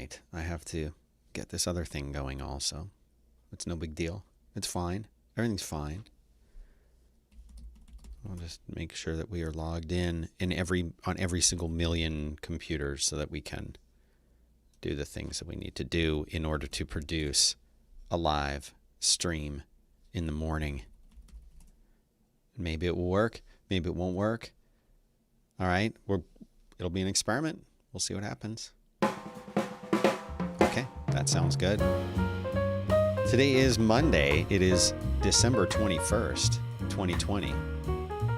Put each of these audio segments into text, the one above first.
right. I have to get this other thing going also. It's no big deal. It's fine. Everything's fine. I'll just make sure that we are logged on every single million computers so that we can do the things that we need to do in order to produce a live stream in the morning. Maybe it will work. Maybe it won't work. All right. It'll be an experiment. We'll see what happens. Okay. That sounds good. Today is Monday. It is December 21st, 2020.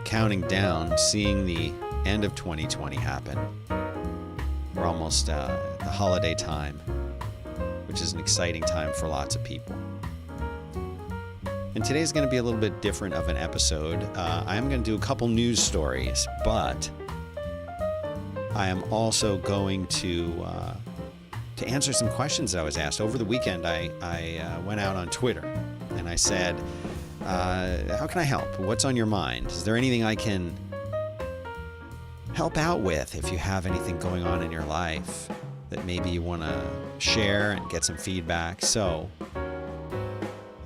Counting down, seeing the end of 2020 happen. We're almost the holiday time, which is an exciting time for lots of people. And today's going to be a little bit different of an episode. I am going to do a couple news stories, but I am also going to answer some questions that I was asked. Over the weekend, I went out on Twitter and I said, how can I help? What's on your mind? Is there anything I can help out with if you have anything going on in your life that maybe you want to share and get some feedback? So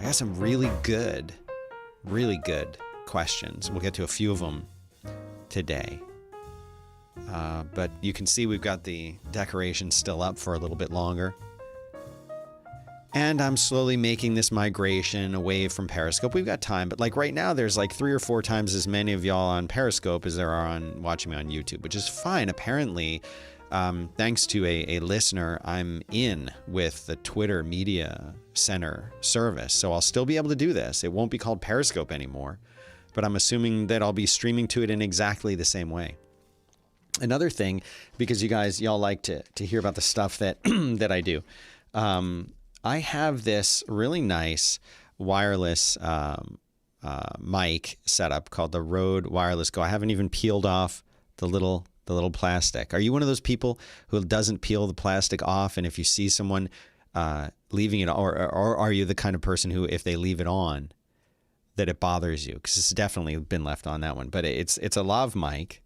I got some really good questions. We'll get to a few of them today. But you can see we've got the decorations still up for a little bit longer. And I'm slowly making this migration away from Periscope. We've got time, but like right now, there's like 3 or 4 times as many of y'all on Periscope as there are on watching me on YouTube, which is fine. Apparently, thanks to a listener, I'm in with the Twitter Media Center service. So I'll still be able to do this. It won't be called Periscope anymore, but I'm assuming that I'll be streaming to it in exactly the same way. Another thing, because y'all like to hear about the stuff that that I do. I have this really nice wireless mic setup called the Rode Wireless Go. I haven't even peeled off the little plastic. Are you one of those people who doesn't peel the plastic off? And if you see someone leaving it, or are you the kind of person who, if they leave it on, that it bothers you? Because it's definitely been left on that one. But it's a lav mic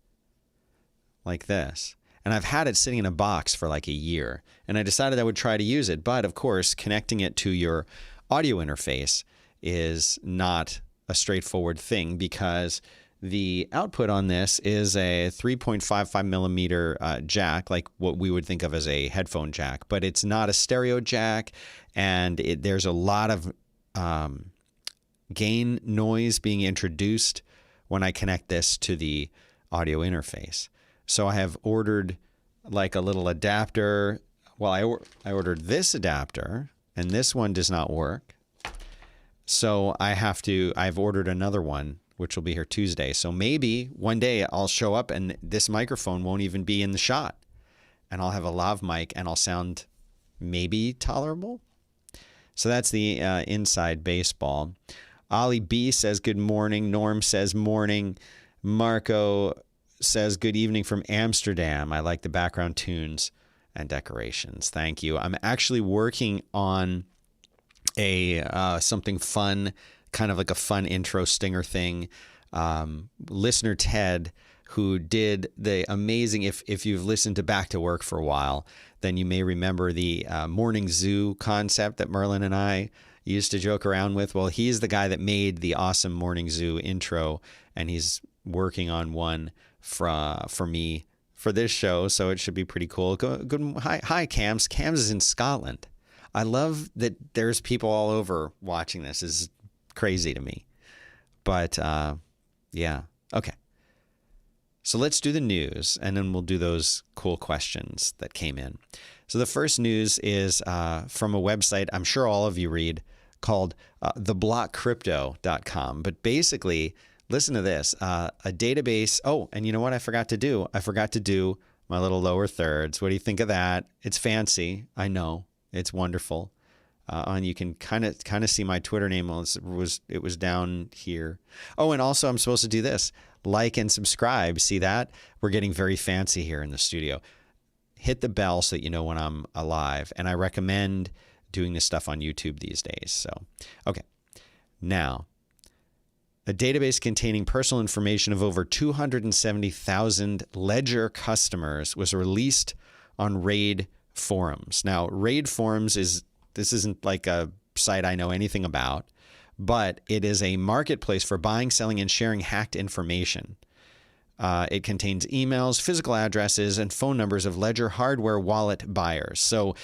like this. And I've had it sitting in a box for like a year, and I decided I would try to use it. But of course, connecting it to your audio interface is not a straightforward thing, because the output on this is a 3.55 millimeter jack, like what we would think of as a headphone jack, but it's not a stereo jack. And there's a lot of gain noise being introduced when I connect this to the audio interface. So I have ordered like a little adapter. Well, I ordered this adapter, and this one does not work. So I've ordered another one, which will be here Tuesday. So maybe one day I'll show up and this microphone won't even be in the shot, and I'll have a lav mic and I'll sound maybe tolerable. So that's the inside baseball. Ollie B says good morning. Norm says morning. Marco says good evening from Amsterdam. I like the background tunes and decorations. Thank you. I'm actually working on something fun, kind of like a fun intro stinger thing. Listener Ted, who did the amazing, if you've listened to Back to Work for a while, then you may remember the morning zoo concept that Merlin and I used to joke around with. Well, he's the guy that made the awesome morning zoo intro, and he's working on one for me for this show, so it should be pretty cool. Hi, Cams. Cams is in Scotland. I love that there's people all over watching this. It's crazy to me. But yeah, okay. So let's do the news, and then we'll do those cool questions that came in. So the first news is from a website I'm sure all of you read called theblockcrypto.com. But basically, listen to this, a database. Oh, and you know what I forgot to do? I forgot to do my little lower thirds. What do you think of that? It's fancy. I know. It's wonderful. And you can kind of see my Twitter name. It was down here. Oh, and also I'm supposed to do this. Like and subscribe. See that? We're getting very fancy here in the studio. Hit the bell so that you know when I'm alive. And I recommend doing this stuff on YouTube these days. So, okay. Now, a database containing personal information of over 270,000 Ledger customers was released on RAID Forums. Now, Raid Forums isn't like a site I know anything about, but it is a marketplace for buying, selling, and sharing hacked information. It contains emails, physical addresses, and phone numbers of Ledger hardware wallet buyers. So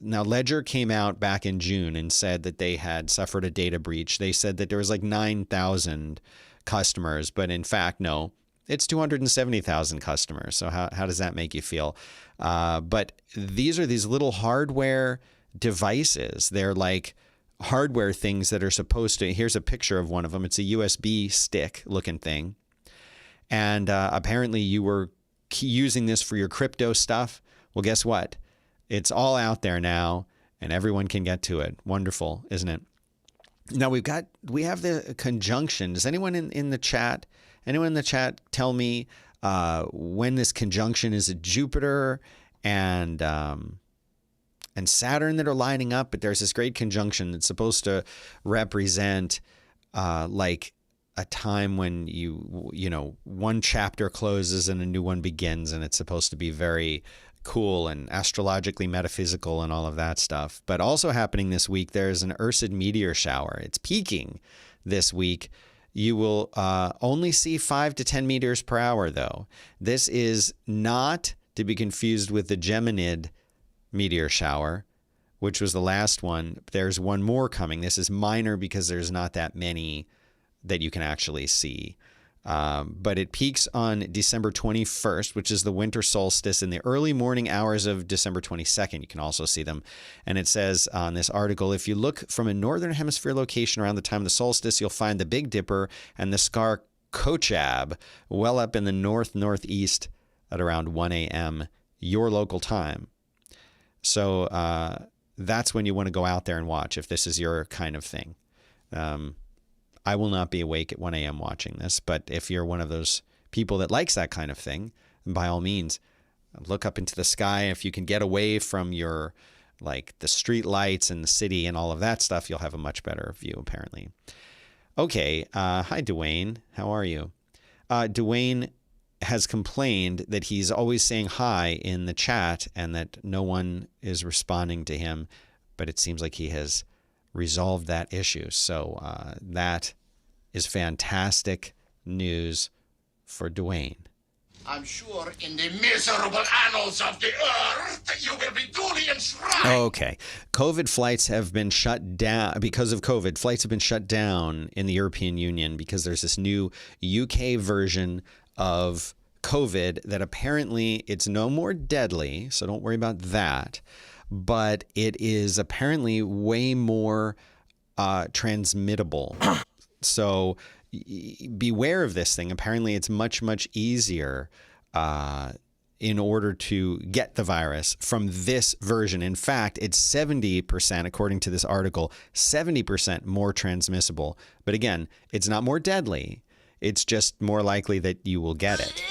now Ledger came out back in June and said that they had suffered a data breach. They said that there was like 9,000 customers, but in fact, no, it's 270,000 customers. So how does that make you feel? But these are these little hardware devices. They're like hardware things that are supposed to, here's a picture of one of them. It's a USB stick looking thing. And apparently you were using this for your crypto stuff. Well, guess what? It's all out there now and everyone can get to it. Wonderful, isn't it? Now we have the conjunction. Does anyone in the chat tell me when this conjunction is at Jupiter and Saturn that are lining up? But there's this great conjunction that's supposed to represent like a time when you know one chapter closes and a new one begins, and it's supposed to be very cool and astrologically metaphysical and all of that stuff. But also happening this week, there's an Ursid meteor shower. It's peaking this week. You will only see 5 to 10 meters per hour, though. This is not to be confused with the Geminid meteor shower, which was the last one. There's one more coming. This is minor because there's not that many that you can actually see. But it peaks on December 21st, which is the winter solstice, in the early morning hours of December 22nd. You can also see them. And it says on this article, if you look from a northern hemisphere location around the time of the solstice, you'll find the Big Dipper and the Skar Kochab well up in the northeast at around 1 a.m. your local time. So that's when you want to go out there and watch if this is your kind of thing. I will not be awake at 1 a.m. watching this, but if you're one of those people that likes that kind of thing, by all means, look up into the sky. If you can get away from your, like the street lights and the city and all of that stuff, you'll have a much better view, apparently. Okay. Hi, Dwayne. How are you? Dwayne has complained that he's always saying hi in the chat and that no one is responding to him, but it seems like he has resolved that issue. So that is fantastic news for Dwayne. I'm sure in the miserable annals of the earth, you will be duly enshrined. Okay. COVID flights have been shut down. Because of COVID, flights have been shut down in the European Union because there's this new UK version of COVID that apparently it's no more deadly. So don't worry about that. But it is apparently way more transmittable. So beware of this thing. Apparently, it's much, much easier in order to get the virus from this version. In fact, it's 70%, according to this article, 70% more transmissible. But again, it's not more deadly. It's just more likely that you will get it.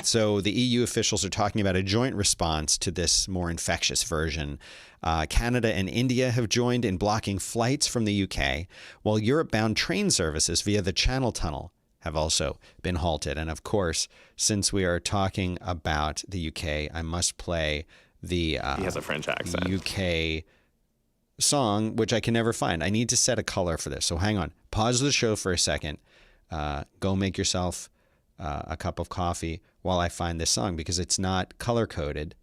So the EU officials are talking about a joint response to this more infectious version. Canada and India have joined in blocking flights from the UK, while Europe-bound train services via the Channel Tunnel have also been halted. And of course, since we are talking about the UK, I must play the he has a French accent. UK song, which I can never find. I need to set a color for this. So hang on. Pause the show for a second. Go make yourself a cup of coffee while I find this song, because it's not color coded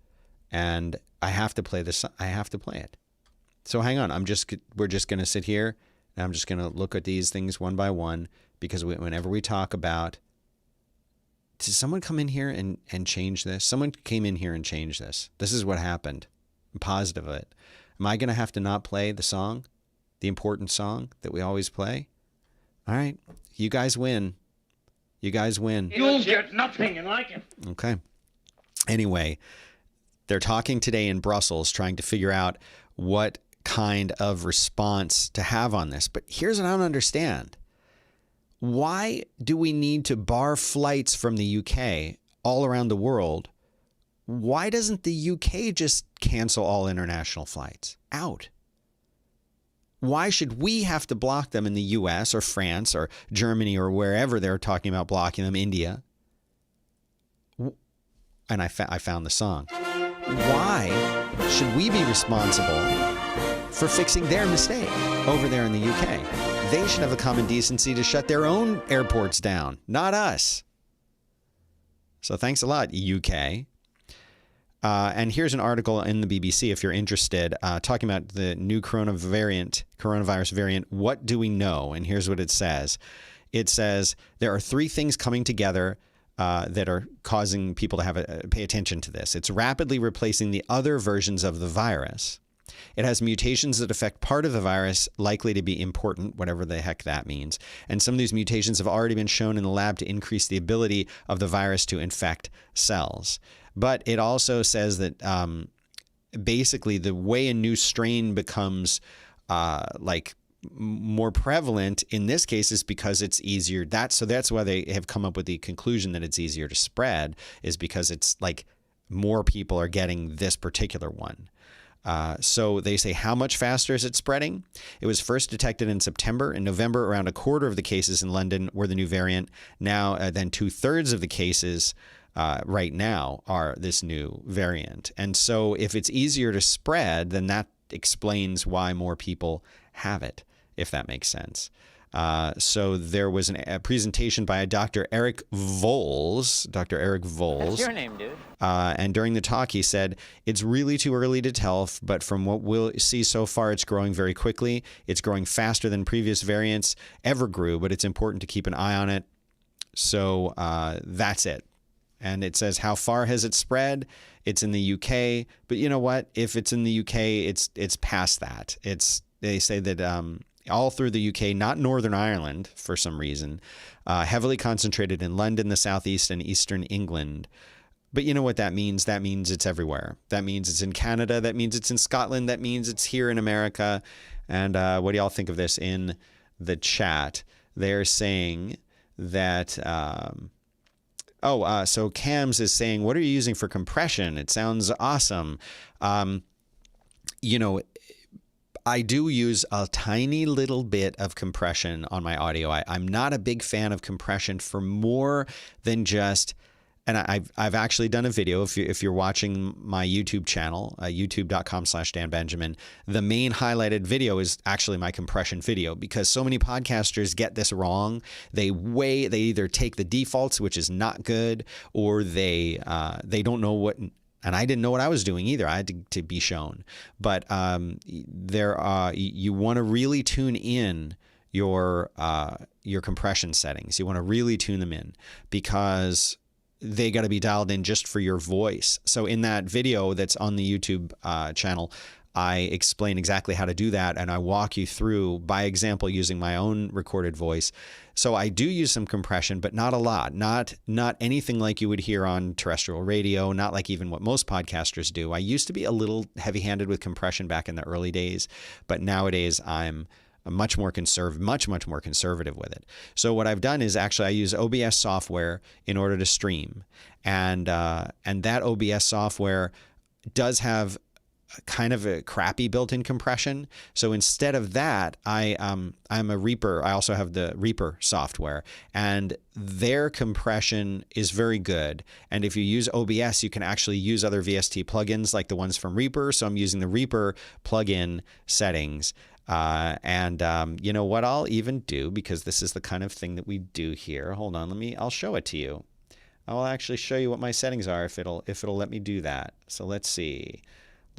and I have to play this. I have to play it. So hang on. We're just going to sit here and I'm just going to look at these things one by one, because whenever we talk about, did someone come in here and change this? Someone came in here and changed this. This is what happened. I'm positive of it. Am I going to have to not play the song, the important song that we always play? All right. You guys win. You guys win. You'll get nothing and like it. Okay. Anyway, they're talking today in Brussels, trying to figure out what kind of response to have on this. But here's what I don't understand. Why do we need to bar flights from the UK all around the world? Why doesn't the UK just cancel all international flights out? Why should we have to block them in the US or France or Germany or wherever they're talking about blocking them, India? And I found the song. why should we be responsible for fixing their mistake over there in the UK? They should have the common decency to shut their own airports down, not us. So thanks a lot, UK. And here's an article in the BBC, if you're interested, talking about the new coronavirus variant. What do we know? And here's what it says. It says there are 3 things coming together that are causing people to pay attention to this. It's rapidly replacing the other versions of the virus. It has mutations that affect part of the virus, likely to be important, whatever the heck that means. And some of these mutations have already been shown in the lab to increase the ability of the virus to infect cells. But it also says that basically the way a new strain becomes more prevalent in this case is because it's easier. So that's why they have come up with the conclusion that it's easier to spread, is because it's like more people are getting this particular one. So they say, how much faster is it spreading? It was first detected in September. In November, around a quarter of the cases in London were the new variant. Now, then 2/3 of the cases right now are this new variant. And so if it's easier to spread, then that explains why more people have it, if that makes sense. So there was a presentation by Dr. Eric Voles. Dr. Eric Voles. That's your name, dude. And during the talk, he said, it's really too early to tell, but from what we'll see so far, it's growing very quickly. It's growing faster than previous variants ever grew, but it's important to keep an eye on it. So that's it. And it says, how far has it spread? It's in the UK. But you know what? If it's in the UK, it's past that. They say that all through the UK, not Northern Ireland for some reason, heavily concentrated in London, the southeast, and eastern England. But you know what that means? That means it's everywhere. That means it's in Canada. That means it's in Scotland. That means it's here in America. And what do y'all think of this in the chat? They're saying that... so Cams is saying, what are you using for compression? It sounds awesome. I do use a tiny little bit of compression on my audio. I'm not a big fan of compression for more than just, and I've actually done a video. If you're watching my YouTube channel, youtube.com/Dan Benjamin, the main highlighted video is actually my compression video, because so many podcasters get this wrong. They either take the defaults, which is not good, or they don't know what. And I didn't know what I was doing either. I had to be shown. But you want to really tune in your compression settings. You want to really tune them in, because they got to be dialed in just for your voice. So in that video that's on the YouTube channel, I explain exactly how to do that, and I walk you through by example using my own recorded voice. So I do use some compression, but not a lot. Not anything like you would hear on terrestrial radio, not like even what most podcasters do. I used to be a little heavy-handed with compression back in the early days, but nowadays I'm much more conservative with it. So what I've done is actually I use OBS software in order to stream, and that OBS software does have kind of a crappy built-in compression. So instead of that, I'm a Reaper. I also have the Reaper software, and their compression is very good. And if you use OBS, you can actually use other VST plugins like the ones from Reaper. So I'm using the Reaper plugin settings. You know what I'll even do, because this is the kind of thing that we do here. Hold on, I'll show it to you. I'll actually show you what my settings are if it'll let me do that. So let's see.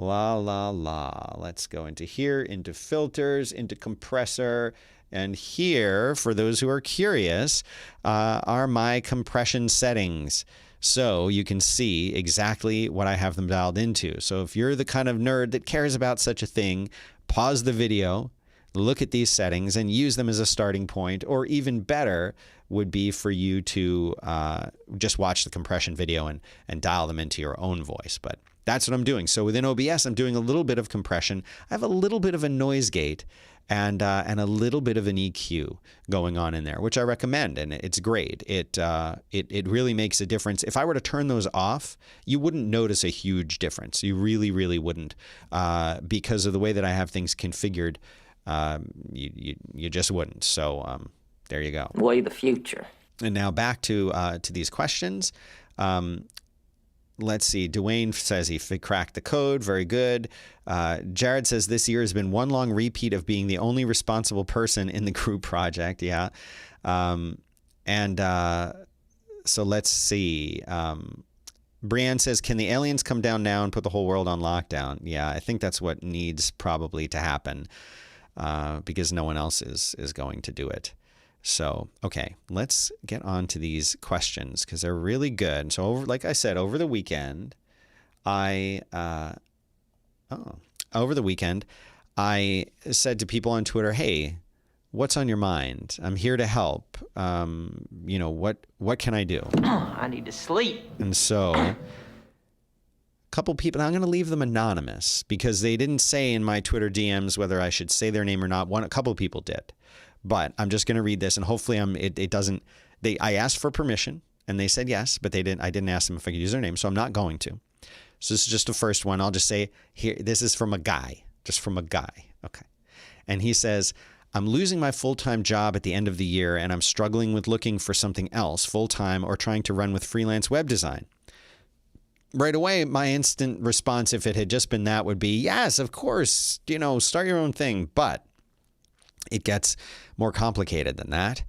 Let's go into here, into filters, into compressor. And here, for those who are curious, are my compression settings. So you can see exactly what I have them dialed into. So if you're the kind of nerd that cares about such a thing, pause the video, look at these settings, and use them as a starting point. Or even better would be for you to just watch the compression video and dial them into your own voice. But that's what I'm doing. So within OBS, I'm doing a little bit of compression. I have a little bit of a noise gate and a little bit of an EQ going on in there, which I recommend, and it's great. It really makes a difference. If I were to turn those off, you wouldn't notice a huge difference. You really, really wouldn't, because of the way that I have things configured. You just wouldn't. So there you go. Way the future. And now back to these questions. let's see. Dwayne says he cracked the code. Very good. Jared says this year has been one long repeat of being the only responsible person in the group project. Yeah. So let's see. Brienne says, can the aliens come down now and put the whole world on lockdown? Yeah, I think that's what needs probably to happen because no one else is going to do it. So, okay, let's get on to these questions because they're really good. So, like I said, over the weekend, I said to people on Twitter, hey, what's on your mind? I'm here to help. What can I do? I need to sleep. And so a couple people, I'm going to leave them anonymous because they didn't say in my Twitter DMs whether I should say their name or not. A couple of people did. But I'm just going to read this, and hopefully I asked for permission, and they said yes, but I didn't ask them if I could use their name, so I'm not going to. So this is just the first one. I'll just say, here, this is from a guy, Okay. And he says, I'm losing my full-time job at the end of the year, and I'm struggling with looking for something else full-time or trying to run with freelance web design. Right away, my instant response, if it had just been that, would be, yes, of course, start your own thing. But it gets more complicated than that.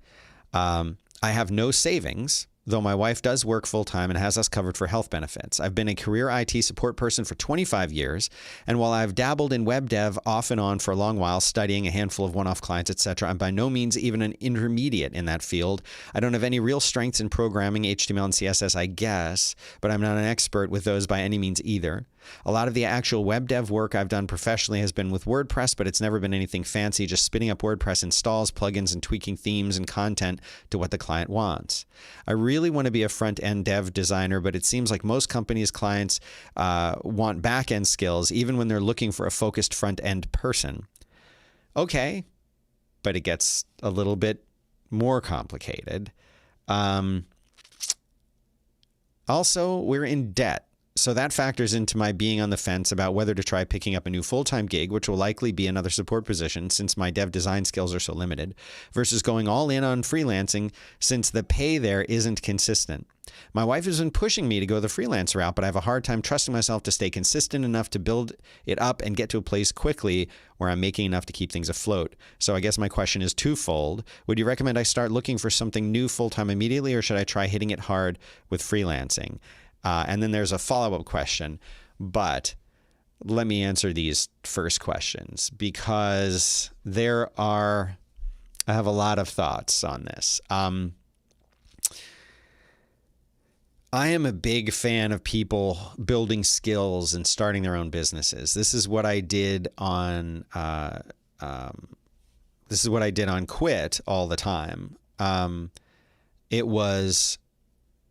I have no savings, though my wife does work full-time and has us covered for health benefits. I've been a career IT support person for 25 years, and while I've dabbled in web dev off and on for a long while, studying a handful of one-off clients, etc., I'm by no means even an intermediate in that field. I don't have any real strengths in programming, HTML and CSS, I guess, but I'm not an expert with those by any means either. A lot of the actual web dev work I've done professionally has been with WordPress, but it's never been anything fancy, just spinning up WordPress installs, plugins, and tweaking themes and content to what the client wants. I really want to be a front-end dev designer, but it seems like most companies' clients want back-end skills, even when they're looking for a focused front-end person. Okay, but it gets a little bit more complicated. Also, we're in debt. So that factors into my being on the fence about whether to try picking up a new full-time gig, which will likely be another support position since my dev design skills are so limited, versus going all in on freelancing since the pay there isn't consistent. My wife has been pushing me to go the freelance route, but I have a hard time trusting myself to stay consistent enough to build it up and get to a place quickly where I'm making enough to keep things afloat. So I guess my question is twofold. Would you recommend I start looking for something new full-time immediately, or should I try hitting it hard with freelancing? And then there's a follow-up question, but let me answer these first questions because I have a lot of thoughts on this. I am a big fan of people building skills and starting their own businesses. This is what I did on Quit all the time. It was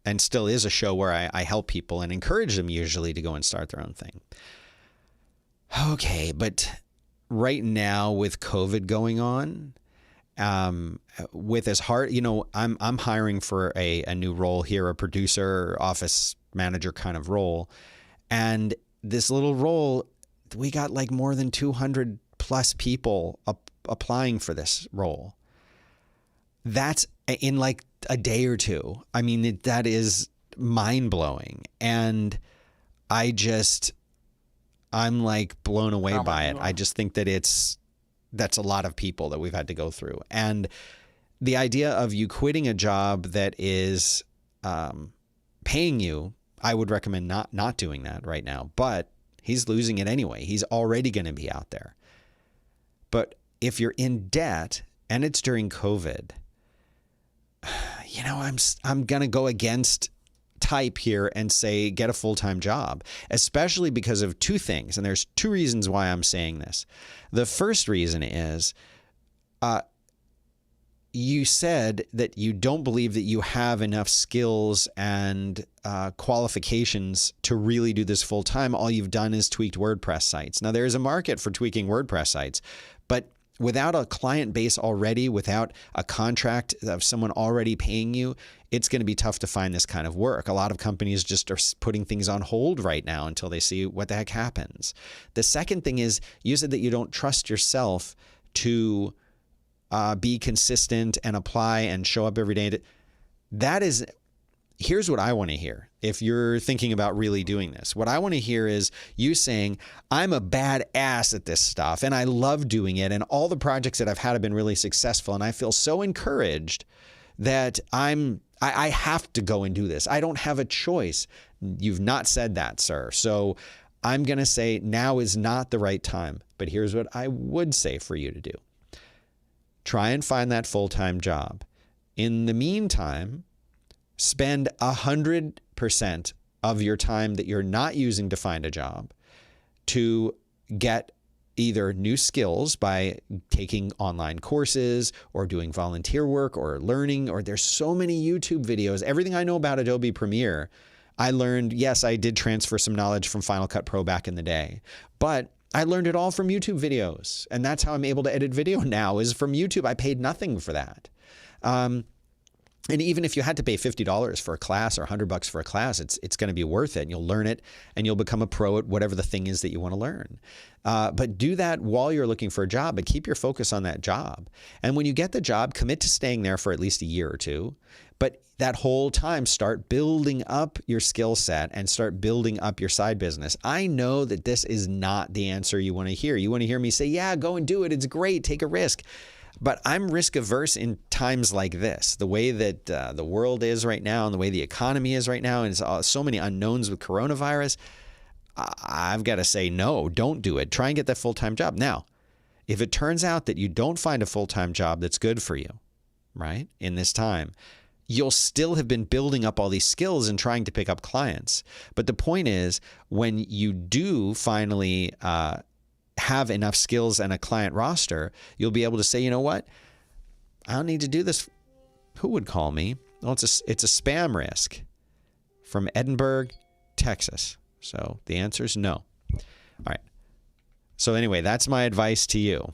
and still is a show where I help people and encourage them usually to go and start their own thing. Okay, but right now with COVID going on, with as hard, I'm hiring for a new role here, a producer, office manager kind of role. And this little role, we got like more than 200 plus people applying for this role. That's in like a day or two. I mean, that is mind blowing. And I'm like blown away by it. I just think that that's a lot of people that we've had to go through. And the idea of you quitting a job that is paying you, I would recommend not doing that right now, but he's losing it anyway. He's already going to be out there. But if you're in debt and it's during COVID, I'm going to go against type here and say, get a full-time job, especially because of two things. And there's two reasons why I'm saying this. The first reason is, you said that you don't believe that you have enough skills and qualifications to really do this full time. All you've done is tweaked WordPress sites. Now, there is a market for tweaking WordPress sites, but without a client base already, without a contract of someone already paying you, it's going to be tough to find this kind of work. A lot of companies just are putting things on hold right now until they see what the heck happens. The second thing is, you said that you don't trust yourself to be consistent and apply and show up every day. That is, here's what I want to hear. If you're thinking about really doing this, what I want to hear is you saying, I'm a bad ass at this stuff and I love doing it. And all the projects that I've had have been really successful. And I feel so encouraged that I have to go and do this. I don't have a choice. You've not said that, sir. So I'm going to say now is not the right time. But here's what I would say for you to do. Try and find that full-time job. In the meantime, spend 100% of your time that you're not using to find a job to get either new skills by taking online courses or doing volunteer work or learning, or there's so many YouTube videos. Everything I know about Adobe Premiere, I learned, yes, I did transfer some knowledge from Final Cut Pro back in the day, but I learned it all from YouTube videos. And that's how I'm able to edit video now, is from YouTube. I paid nothing for that. And even if you had to pay $50 for a class or $100 for a class, it's going to be worth it. And you'll learn it and you'll become a pro at whatever the thing is that you want to learn. But do that while you're looking for a job, but keep your focus on that job. And when you get the job, commit to staying there for at least a year or two. But that whole time, start building up your skill set and start building up your side business. I know that this is not the answer you want to hear. You want to hear me say, yeah, go and do it. It's great. Take a risk. But I'm risk averse in times like this, the way that the world is right now and the way the economy is right now. And it's so many unknowns with coronavirus. I've got to say, no, don't do it. Try and get that full-time job. Now, if it turns out that you don't find a full-time job that's good for you, right, in this time, you'll still have been building up all these skills and trying to pick up clients. But the point is, when you do finally have enough skills and a client roster, you'll be able to say, you know what? I don't need to do this. Who would call me? Well, it's a spam risk from Edinburgh, Texas. So the answer is no. All right. So anyway, that's my advice to you.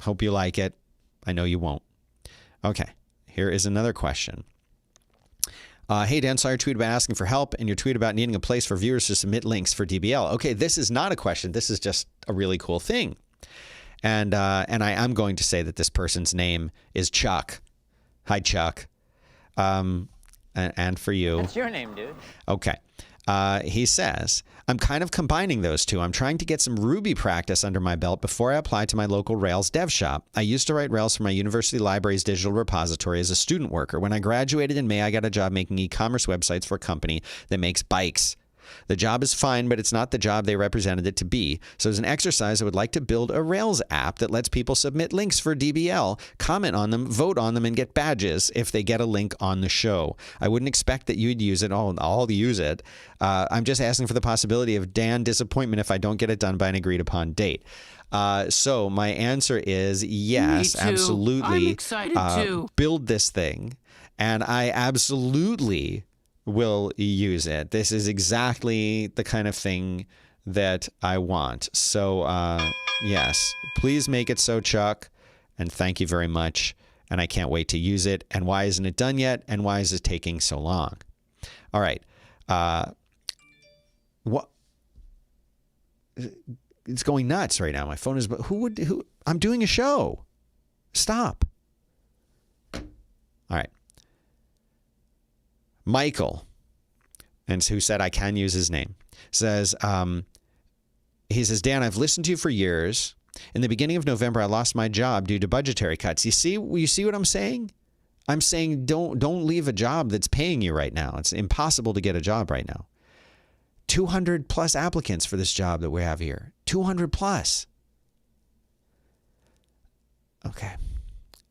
Hope you like it. I know you won't. Okay. Here is another question. Hey, Dan, saw your tweet about asking for help and your tweet about needing a place for viewers to submit links for DBL. Okay, this is not a question. This is just a really cool thing. And I am going to say that this person's name is Chuck. Hi, Chuck. And for you. That's your name, dude. Okay. He says, I'm kind of combining those two. I'm trying to get some Ruby practice under my belt before I apply to my local Rails dev shop. I used to write Rails for my university library's digital repository as a student worker. When I graduated in May, I got a job making e-commerce websites for a company that makes bikes. The job is fine, but it's not the job they represented it to be. So as an exercise, I would like to build a Rails app that lets people submit links for DBL, comment on them, vote on them, and get badges if they get a link on the show. I wouldn't expect that you'd use it. I'll use it. I'm just asking for the possibility of Dan disappointment if I don't get it done by an agreed upon date. So my answer is yes, absolutely. I'm excited too. Build this thing. And I absolutely will use it. This is exactly the kind of thing that I want. So yes, please make it so, Chuck. And thank you very much. And I can't wait to use it. And why isn't it done yet? And why is it taking so long? All right. What? It's going nuts right now. My phone is. Who? I'm doing a show. Stop. All right. Michael, and who said I can use his name, says, he says, Dan, I've listened to you for years. In the beginning of November, I lost my job due to budgetary cuts. You see what I'm saying? I'm saying don't leave a job that's paying you right now. It's impossible to get a job right now. 200 plus applicants for this job that we have here. 200 plus. Okay.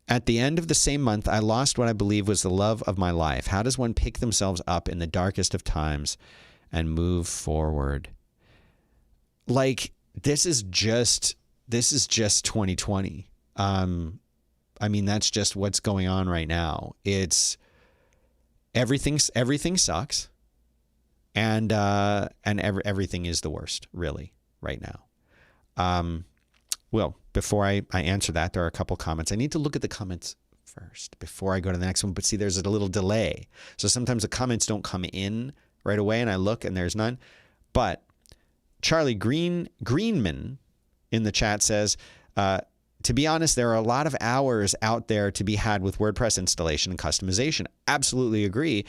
At the end of the same month, I lost what I believe was the love of my life. How does one pick themselves up in the darkest of times and move forward? Like, this is just 2020. I mean, that's just what's going on right now. It's everything sucks. And everything is the worst, really, right now. Well, before I answer that, there are a couple comments. I need to look at the comments first before I go to the next one. But see, there's a little delay. So sometimes the comments don't come in right away, and I look and there's none. But Charlie Greenman in the chat says, to be honest, there are a lot of hours out there to be had with WordPress installation and customization. Absolutely agree.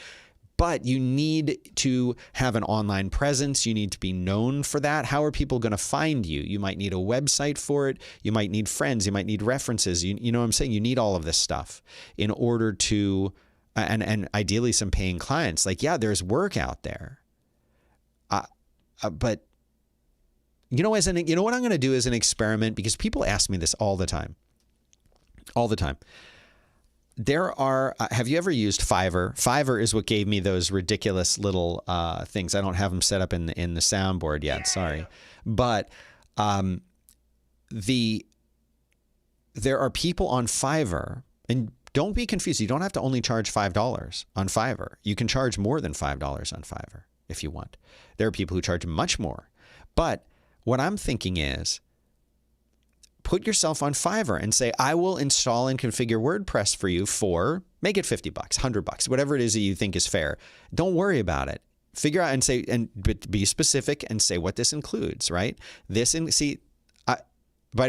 But you need to have an online presence. You need to be known for that. How are people going to find you? You might need a website for it. You might need friends. You might need references. You know what I'm saying? You need all of this stuff in order to, and ideally some paying clients. Like, yeah, there's work out there. But you know what I'm going to do as an experiment, because people ask me this all the time. There are, have you ever used Fiverr? Fiverr is what gave me those ridiculous little things. I don't have them set up in the soundboard yet. Sorry. But there are people on Fiverr, and don't be confused. You don't have to only charge $5 on Fiverr. You can charge more than $5 on Fiverr if you want. There are people who charge much more. But what I'm thinking is, put yourself on Fiverr and say, I will install and configure WordPress for you for, make it $50, $100, whatever it is that you think is fair. Don't worry about it. Figure out and say, but be specific and say what this includes, right? Buddy,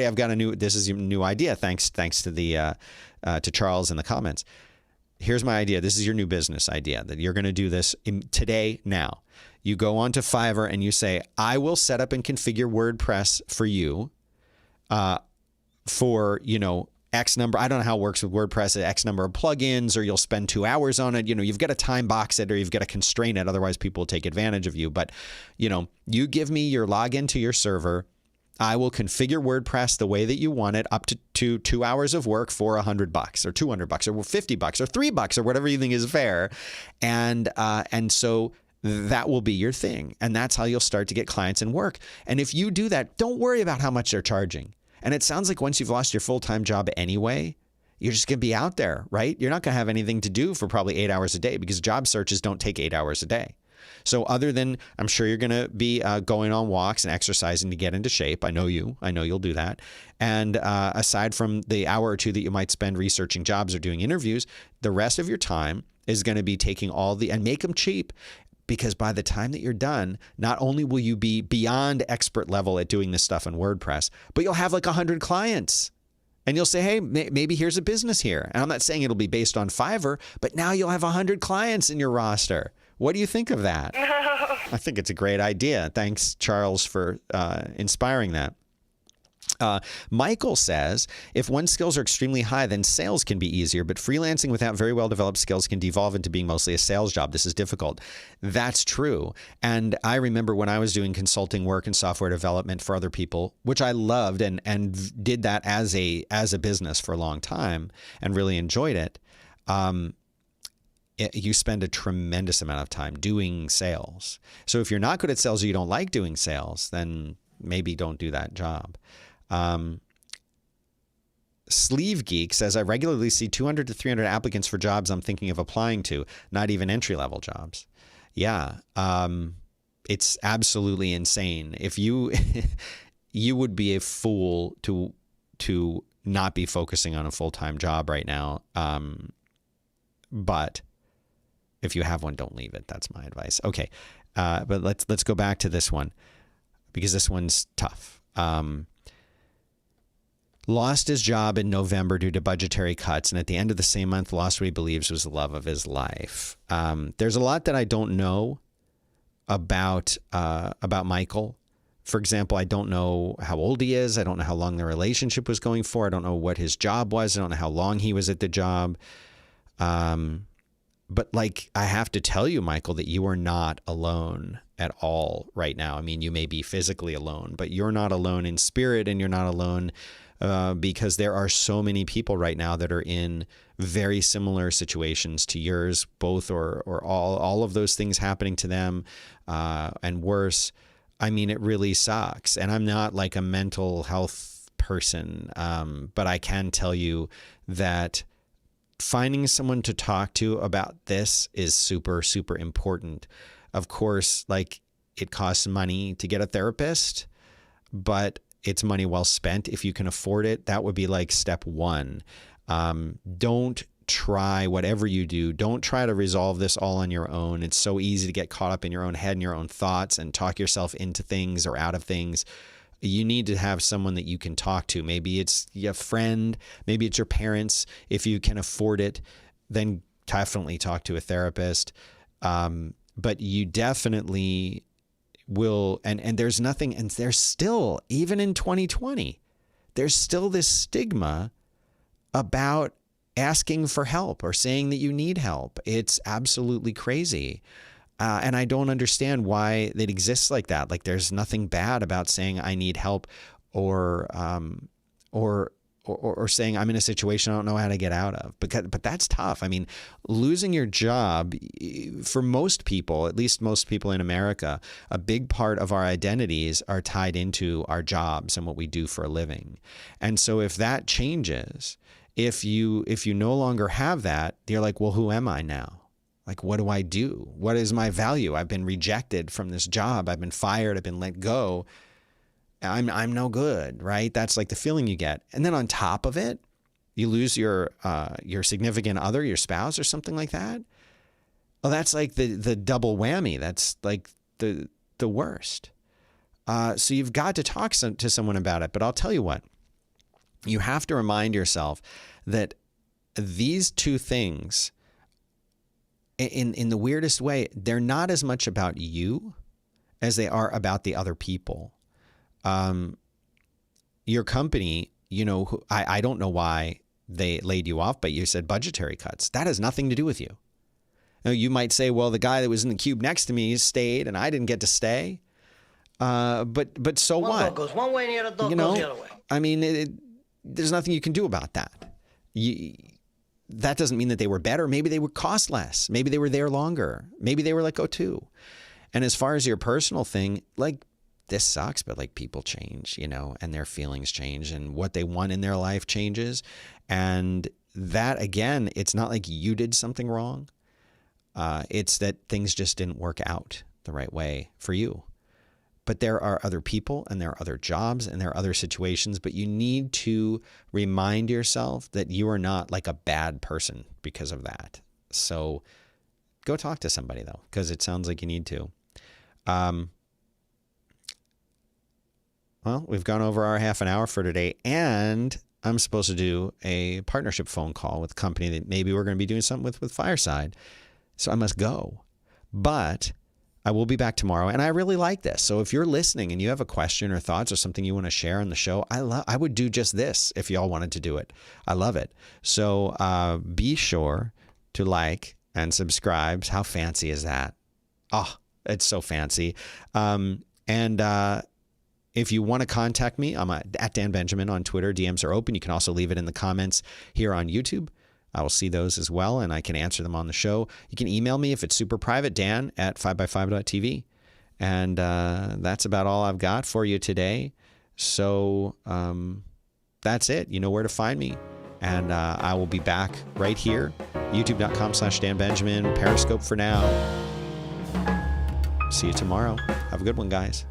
I've got this is a new idea. Thanks to to Charles in the comments. Here's my idea. This is your new business idea that you're going to do this today, now. You go onto Fiverr and you say, I will set up and configure WordPress for you. For, X number, I don't know how it works with WordPress, X number of plugins, or you'll spend 2 hours on it. You've got to time box it, or you've got to constrain it. Otherwise people will take advantage of you. But, you give me your login to your server. I will configure WordPress the way that you want it, up to 2 hours of work for $100 or $200 or $50 or $3 or whatever you think is fair. And so that will be your thing. And that's how you'll start to get clients and work. And if you do that, don't worry about how much they're charging. And it sounds like once you've lost your full-time job anyway, you're just going to be out there, right? You're not going to have anything to do for probably 8 hours a day, because job searches don't take 8 hours a day. So other than, I'm sure you're going to be going on walks and exercising to get into shape. I know you'll do that. And aside from the hour or two that you might spend researching jobs or doing interviews, the rest of your time is going to be taking and make them cheap. Because by the time that you're done, not only will you be beyond expert level at doing this stuff in WordPress, but you'll have like 100 clients. And you'll say, hey, maybe here's a business here. And I'm not saying it'll be based on Fiverr, but now you'll have 100 clients in your roster. What do you think of that? I think it's a great idea. Thanks, Charles, for inspiring that. Michael says, if one's skills are extremely high, then sales can be easier, but freelancing without very well-developed skills can devolve into being mostly a sales job. This is difficult. That's true. And I remember when I was doing consulting work and software development for other people, which I loved and did that as a business for a long time and really enjoyed it. You spend a tremendous amount of time doing sales. So if you're not good at sales or you don't like doing sales, then maybe don't do that job. Sleeve Geek says, I regularly see 200 to 300 applicants for jobs I'm thinking of applying to, not even entry-level jobs. Yeah, it's absolutely insane. If you would be a fool to not be focusing on a full-time job right now. But if you have one, don't leave it. That's my advice. Okay, but let's go back to this one, because this one's tough. Lost his job in November due to budgetary cuts, and at the end of the same month lost what he believes was the love of his life. There's a lot that I don't know about Michael. For example, I don't know how old he is. I don't know how long the relationship was going for. I don't know what his job was. I don't know how long he was at the job. But I have to tell you, Michael, that you are not alone at all right now. I mean, you may be physically alone, but you're not alone in spirit, and you're not alone because there are so many people right now that are in very similar situations to yours, both or all of those things happening to them, and worse. I mean, it really sucks. And I'm not like a mental health person, but I can tell you that finding someone to talk to about this is super, super important. Of course, it costs money to get a therapist, but it's money well spent if you can afford it. That would be step one. Don't try, whatever you do, don't try to resolve this all on your own. It's so easy to get caught up in your own head and your own thoughts and talk yourself into things or out of things. You need to have someone that you can talk to. Maybe it's a friend, maybe it's your parents. If you can afford it, then definitely talk to a therapist. But you definitely will. And there's nothing, and there's still, even in 2020, there's still this stigma about asking for help or saying that you need help. It's absolutely crazy. And I don't understand why it exists like that. Like, there's nothing bad about saying I need help or saying I'm in a situation I don't know how to get out of. But that's tough. I mean, losing your job, for most people, at least most people in America, a big part of our identities are tied into our jobs and what we do for a living. And so if that changes, if you no longer have that, you're like, well, who am I now? Like, what do I do? What is my value? I've been rejected from this job. I've been fired. I've been let go. I'm no good, right? That's like the feeling you get. And then on top of it, you lose your significant other, your spouse or something like that. Well, that's like the double whammy. That's like the worst. So you've got to talk to someone about it. But I'll tell you what, you have to remind yourself that these two things, in the weirdest way, they're not as much about you as they are about the other people. Your company, I don't know why they laid you off, but you said budgetary cuts. That has nothing to do with you. Now, you might say, well, the guy that was in the cube next to me stayed and I didn't get to stay. But so what? One goes one way and the other dog goes the other way. I mean, there's nothing you can do about that. That doesn't mean that they were better. Maybe they would cost less. Maybe they were there longer. Maybe they were let go too. And as far as your personal thing, like, this sucks, but like, people change, and their feelings change and what they want in their life changes. And that, again, it's not like you did something wrong. It's that things just didn't work out the right way for you. But there are other people and there are other jobs and there are other situations, but you need to remind yourself that you are not like a bad person because of that. So go talk to somebody though, because it sounds like you need to. Well, we've gone over our half an hour for today, and I'm supposed to do a partnership phone call with a company that maybe we're going to be doing something with Fireside. So I must go. But I will be back tomorrow, and I really like this. So if you're listening and you have a question or thoughts or something you want to share on the show, I would do just this if y'all wanted to do it. I love it. So be sure to like and subscribe. How fancy is that? Oh, it's so fancy. If you want to contact me, I'm at Dan Benjamin on Twitter. DMs are open. You can also leave it in the comments here on YouTube. I will see those as well, and I can answer them on the show. You can email me if it's super private, dan@5by5.tv. And that's about all I've got for you today. So that's it. You know where to find me. And I will be back right here, youtube.com/Dan Benjamin, Periscope for now. See you tomorrow. Have a good one, guys.